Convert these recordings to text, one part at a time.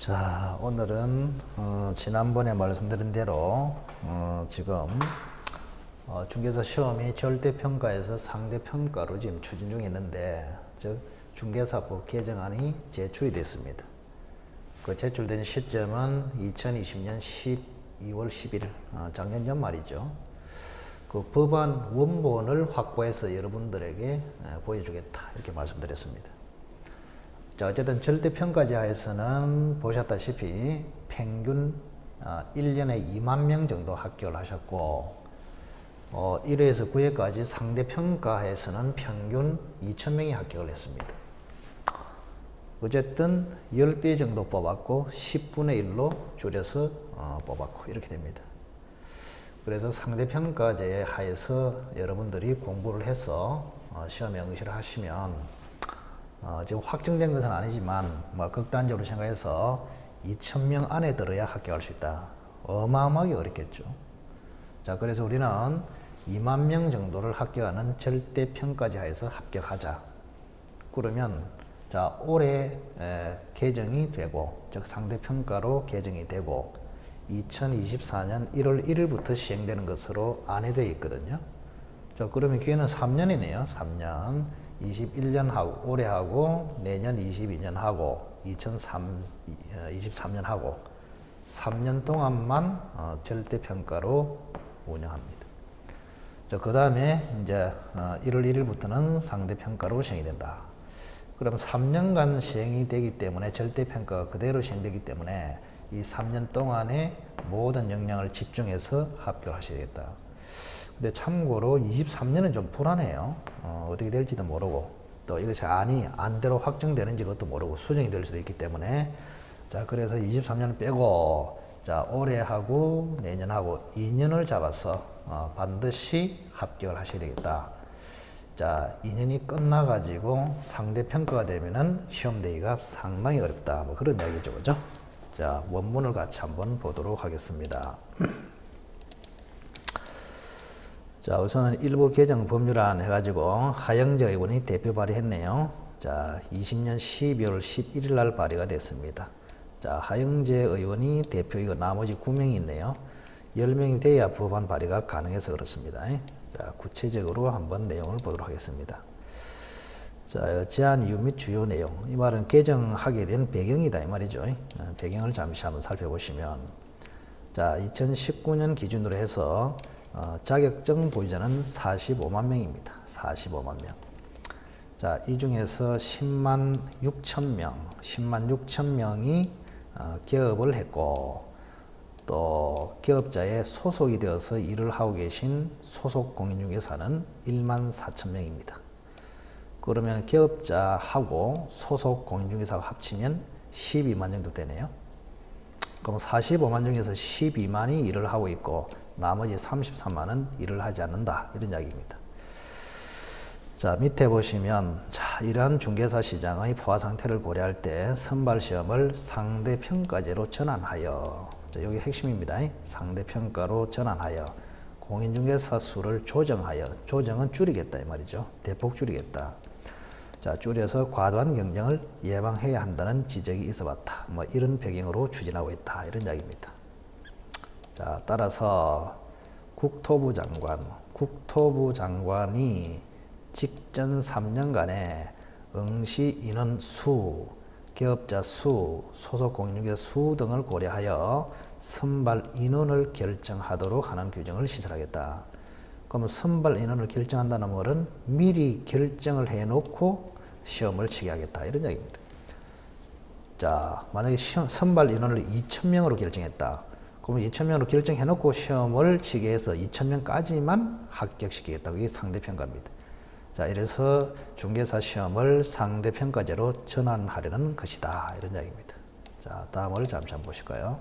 자, 오늘은 지난번에 말씀드린 대로 지금 중개사 시험이 절대평가에서 상대평가로 지금 추진 중에 있는데, 즉 중개사법 개정안이 제출이 됐습니다. 그 제출된 시점은 2020년 12월 11일, 작년 연말이죠. 그 법안 원본을 확보해서 여러분들에게 보여주겠다, 이렇게 말씀드렸습니다. 자, 어쨌든 절대평가제 하에서는 보셨다시피 평균 1년에 2만 명 정도 합격을 하셨고, 1회에서 9회까지 상대평가에서는 평균 2,000명이 합격을 했습니다. 어쨌든 10배 정도 뽑았고 10분의 1로 줄여서 뽑았고 이렇게 됩니다. 그래서 상대평가제 하에서 여러분들이 공부를 해서 시험에 응시를 하시면 지금 확정된 것은 아니지만 극단적으로 생각해서 2,000명 안에 들어야 합격할 수 있다. 어마어마하게 어렵겠죠. 자, 그래서 우리는 2만 명 정도를 합격하는 절대평가제 하에서 합격하자. 그러면 자, 올해 개정이 되고, 즉 상대평가로 개정이 되고 2024년 1월 1일부터 시행되는 것으로 안내되어 있거든요. 자, 그러면 기회는 3년이네요. 3년. 21년 하고, 올해 하고, 내년 22년 하고, 2023년 하고, 3년 동안만 절대평가로 운영합니다. 그 다음에 이제 1월 1일부터는 상대평가로 시행이 된다. 그럼 3년간 시행이 되기 때문에 절대평가가 그대로 시행되기 때문에 이 3년 동안에 모든 역량을 집중해서 합격하셔야겠다. 근데 참고로 23년은 좀 불안해요. 어떻게 될지도 모르고, 또 이것이 안대로 확정되는지 그것도 모르고 수정이 될 수도 있기 때문에, 자, 그래서 23년을 빼고, 자, 올해하고 내년하고 2년을 잡아서 반드시 합격을 하셔야 되겠다. 자, 2년이 끝나가지고 상대평가가 되면은 시험대기가 상당히 어렵다. 뭐 그런 이야기죠. 그죠? 자, 원문을 같이 한번 보도록 하겠습니다. 자, 우선은 일부 개정 법률안 해가지고 하영재 의원이 대표 발의했네요. 자, 20년 12월 11일 날 발의가 됐습니다. 자, 하영재 의원이 대표이고 나머지 9명이 있네요. 10명이 돼야 법안 발의가 가능해서 그렇습니다. 자, 구체적으로 한번 내용을 보도록 하겠습니다. 자, 제안 이유 및 주요 내용. 이 말은 개정하게 된 배경이다, 이 말이죠. 배경을 잠시 한번 살펴보시면, 자, 2019년 기준으로 해서 자격증 보유자는 45만 명입니다. 45만 명. 자, 이 중에서 10만 6천 명이 개업을 했고, 또 기업자에 소속이 되어서 일을 하고 계신 소속 공인중개사는 1만 4천 명입니다. 그러면 기업자하고 소속 공인중개사가 합치면 12만 정도 되네요. 그럼 45만 중에서 12만이 일을 하고 있고 나머지 33만은 일을 하지 않는다, 이런 이야기입니다. 자, 밑에 보시면, 자, 이러한 중개사 시장의 포화 상태를 고려할 때 선발시험을 상대평가제로 전환하여, 자, 여기 핵심입니다. 상대평가로 전환하여 공인중개사 수를 조정하여, 조정은 줄이겠다 이 말이죠. 대폭 줄이겠다. 자, 줄여서 과도한 경쟁을 예방해야 한다는 지적이 있어봤다. 뭐 이런 배경으로 추진하고 있다, 이런 이야기입니다. 자, 따라서 국토부 장관이 직전 3년간의 응시 인원 수, 기업자 수, 소속 공인중개사 수 등을 고려하여 선발 인원을 결정하도록 하는 규정을 시설하겠다. 그러면 선발 인원을 결정한다는 말은 미리 결정을 해놓고 시험을 치게 하겠다, 이런 이야기입니다. 자, 만약에 선발 인원을 2,000명으로 결정했다. 그러면 2,000명으로 결정해놓고 시험을 치게 해서 2,000명까지만 합격시키겠다. 그게 상대평가입니다. 자, 이래서 중개사 시험을 상대평가제로 전환하려는 것이다, 이런 이야기입니다. 자, 다음을 잠시 한번 보실까요?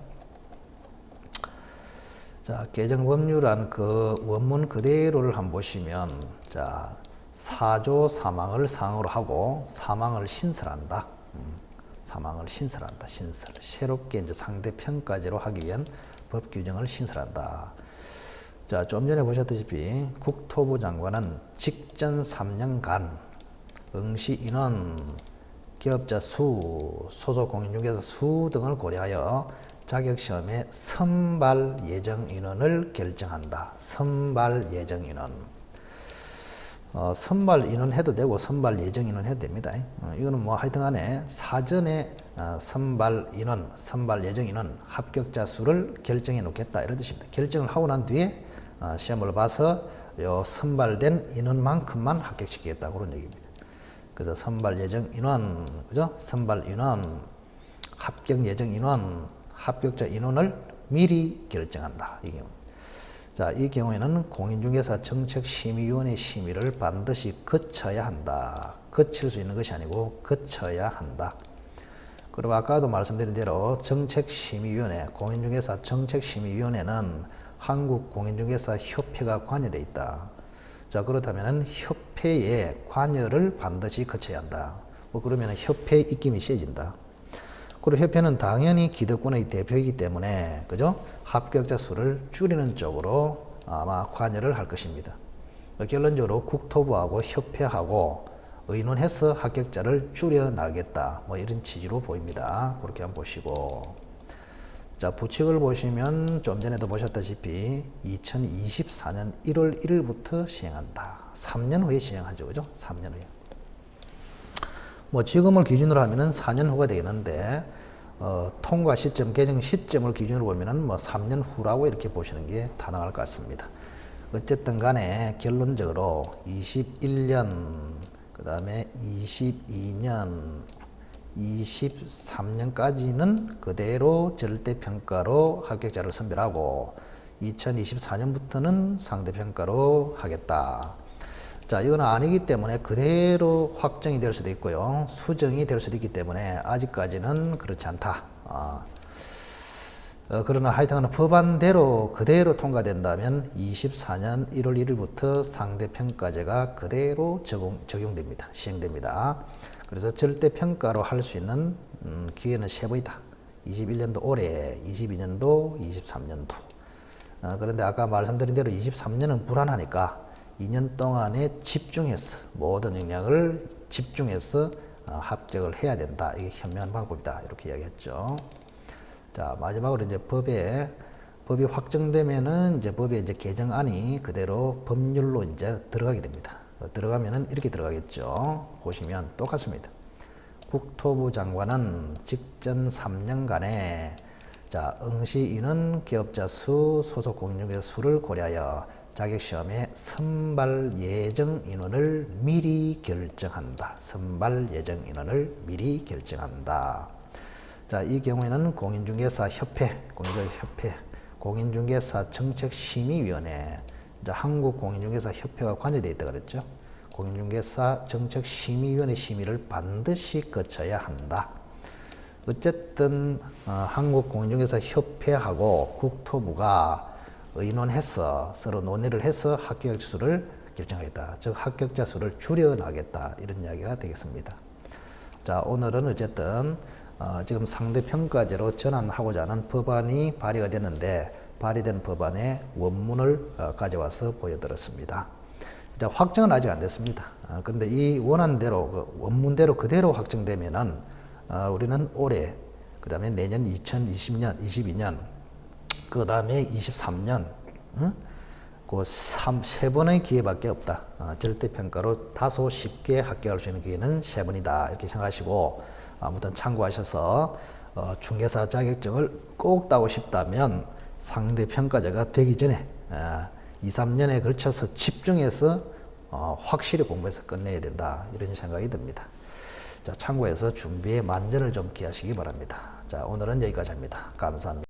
자, 개정법률안 그 원문 그대로를 한번 보시면, 자, 사조 사망을 상으로 하고 사망을 신설한다. 사망을 신설한다. 신설. 새롭게 이제 상대평가제로 하기 위한 법 규정을 신설한다. 자, 좀 전에 보셨다시피 국토부 장관은 직전 3년간 응시 인원, 기업자 수, 소속 공인중개사 수 등을 고려하여 자격시험의 선발 예정 인원을 결정한다. 선발 예정 인원. 선발 인원 해도 되고 선발 예정 인원 해도 됩니다. 이거는 뭐 하여튼 간에 사전에 선발 인원, 선발 예정 인원, 합격자 수를 결정해 놓겠다 이런 뜻입니다. 결정을 하고 난 뒤에 시험을 봐서 요 선발된 인원만큼만 합격시키겠다 그런 얘기입니다. 그래서 선발 예정 인원, 그죠? 선발 인원, 합격 예정 인원, 합격자 인원을 미리 결정한다. 이 경우. 자, 이 경우에는 공인중개사 정책심의위원회 심의를 반드시 거쳐야 한다. 거칠 수 있는 것이 아니고 거쳐야 한다. 그리고 아까도 말씀드린 대로 정책심의위원회, 공인중개사 정책심의위원회는 한국공인중개사협회가 관여되어 있다. 자, 그렇다면 협회의 관여를 반드시 거쳐야 한다. 뭐 그러면 협회 입김이 세진다. 그리고 협회는 당연히 기득권의 대표이기 때문에 그죠? 합격자 수를 줄이는 쪽으로 아마 관여를 할 것입니다. 결론적으로 국토부하고 협회하고 의논해서 합격자를 줄여나가겠다. 뭐 이런 취지로 보입니다. 그렇게 한번 보시고. 자, 부칙을 보시면 좀 전에도 보셨다시피 2024년 1월 1일부터 시행한다. 3년 후에 시행하죠. 그죠? 3년 후에. 뭐 지금을 기준으로 하면은 4년 후가 되겠는데 통과 시점, 개정 시점을 기준으로 보면은 뭐 3년 후라고 이렇게 보시는 게 타당할 것 같습니다. 어쨌든 간에 결론적으로 21년, 그 다음에 22년, 23년까지는 그대로 절대평가로 합격자를 선별하고 2024년부터는 상대평가로 하겠다. 자, 이건 아니기 때문에 그대로 확정이 될 수도 있고요. 수정이 될 수도 있기 때문에 아직까지는 그렇지 않다. 그러나 하여튼 법안대로 그대로 통과된다면 24년 1월 1일부터 상대평가제가 그대로 적용됩니다. 시행됩니다. 그래서 절대평가로 할 수 있는 기회는 3번이다. 21년도 올해, 22년도, 23년도. 그런데 아까 말씀드린 대로 23년은 불안하니까 2년 동안에 집중해서 모든 역량을 집중해서 합격을 해야 된다. 이게 현명한 방법이다. 이렇게 이야기했죠. 자, 마지막으로 이제 법이 확정되면은 이제 법의 이제 개정안이 그대로 법률로 이제 들어가게 됩니다. 들어가면은 이렇게 들어가겠죠. 보시면 똑같습니다. 국토부 장관은 직전 3년간에 자, 응시인원, 기업자 수, 소속 공인중개사 수를 고려하여 자격시험의 선발 예정 인원을 미리 결정한다. 선발 예정 인원을 미리 결정한다. 자, 이 경우에는 공인중개사협회, 공인중개사 정책심의위원회, 한국공인중개사협회가 관여되어 있다 그랬죠. 공인중개사 정책심의위원회 심의를 반드시 거쳐야 한다. 어쨌든 한국공인중개사협회하고 국토부가 의논해서 서로 논의를 해서 합격 수를 결정하겠다. 즉 합격자 수를 줄여나가겠다. 이런 이야기가 되겠습니다. 자, 오늘은 어쨌든 지금 상대평가제로 전환하고자 하는 법안이 발의가 됐는데 발의된 법안의 원문을 가져와서 보여드렸습니다. 자, 확정은 아직 안 됐습니다. 그런데 이 원안대로 원문대로 그대로 확정되면은 우리는 올해, 그 다음에 내년 2020년, 22년, 그 다음에 23년, 그 세 번의 기회밖에 없다. 절대평가로 다소 쉽게 합격할 수 있는 기회는 3번이다. 이렇게 생각하시고, 아무튼 참고하셔서, 중개사 자격증을 꼭 따고 싶다면 상대평가제가 되기 전에 2, 3년에 걸쳐서 집중해서 확실히 공부해서 끝내야 된다. 이런 생각이 듭니다. 자, 참고해서 준비에 만전을 좀 기하시기 바랍니다. 자, 오늘은 여기까지 합니다. 감사합니다.